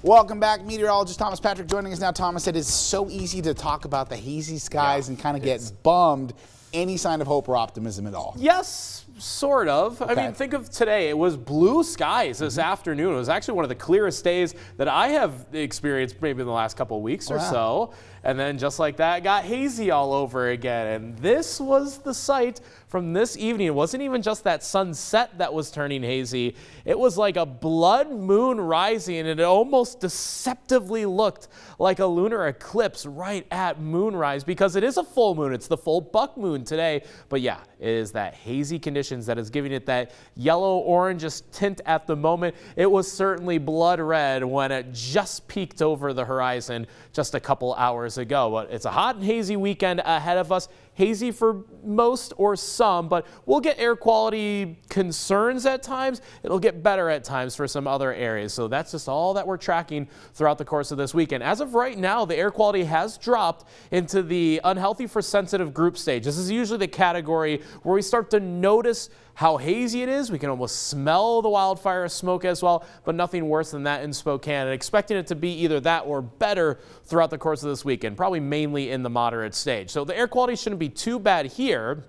Welcome back, meteorologist Thomas Patrick joining us now. Thomas, it is so easy to talk about the hazy skies and kind of get bummed. Any sign of hope or optimism at all? Yes, sort of. Okay. I mean, think of today. It was blue skies this afternoon. It was actually one of the clearest days that I have experienced maybe in the last couple of weeks or so. And then just like that, got hazy all over again. And this was the sight from this evening. It wasn't even just that sunset that was turning hazy. It was like a blood moon rising, and it almost deceptively looked like a lunar eclipse right at moonrise, because it is a full moon. It's the full buck moon today. But yeah, it is that hazy conditions that is giving it that yellow-orangish tint at the moment. It was certainly blood red when it just peeked over the horizon just a couple hours ago. But it's a hot and hazy weekend ahead of us. Hazy for most or some, but we'll get air quality concerns at times. It'll get better at times for some other areas. So that's just all that we're tracking throughout the course of this weekend. As of right now, the air quality has dropped into the unhealthy for sensitive group stage. This is usually the category where we start to notice how hazy it is. We can almost smell the wildfire smoke as well, but nothing worse than that in Spokane. And expecting it to be either that or better throughout the course of this weekend, probably mainly in the moderate stage. So the air quality shouldn't be too bad here.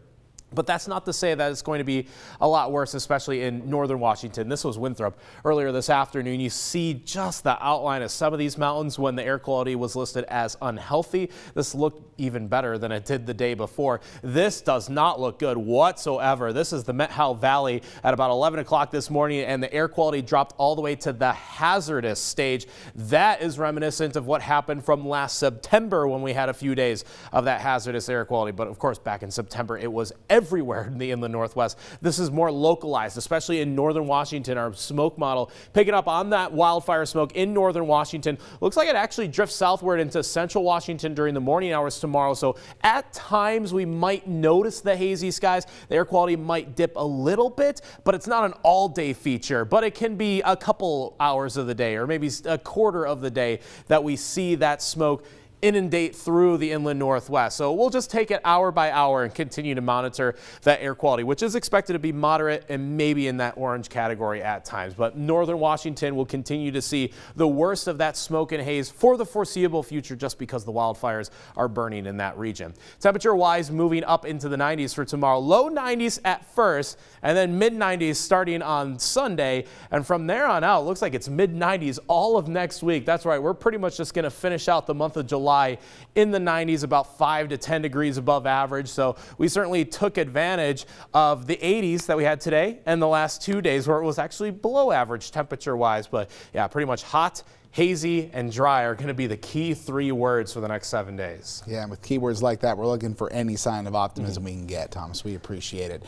But that's not to say that it's going to be a lot worse, especially in northern Washington. This was Winthrop earlier this afternoon. You see just the outline of some of these mountains when the air quality was listed as unhealthy. This looked even better than it did the day before. This does not look good whatsoever. This is the Met-Howell Valley at about 11 o'clock this morning, and the air quality dropped all the way to the hazardous stage. That is reminiscent of what happened from last September when we had a few days of that hazardous air quality. But of course, back in September, it was everywhere in the inland northwest. This is more localized, especially in northern Washington. Our smoke model picking up on that wildfire smoke in northern Washington. Looks like it actually drifts southward into central Washington during the morning hours tomorrow. So at times we might notice the hazy skies. The air quality might dip a little bit, but it's not an all-day feature. But it can be a couple hours of the day or maybe a quarter of the day that we see that smoke inundate through the inland northwest. So we'll just take it hour by hour and continue to monitor that air quality, which is expected to be moderate and maybe in that orange category at times. But northern Washington will continue to see the worst of that smoke and haze for the foreseeable future, just because the wildfires are burning in that region. Temperature wise, moving up into the 90s for tomorrow. Low 90s at first, and then mid 90s starting on Sunday. And from there on out, looks like it's mid 90s all of next week. That's right. We're pretty much just going to finish out the month of July in the 90s, about 5 to 10 degrees above average. So we certainly took advantage of the 80s that we had today and the last 2 days where it was actually below average temperature wise. But yeah, pretty much hot, hazy, and dry are going to be the key 3 words for the next 7 days. Yeah, and with keywords like that, we're looking for any sign of optimism we can get, Thomas. We appreciate it.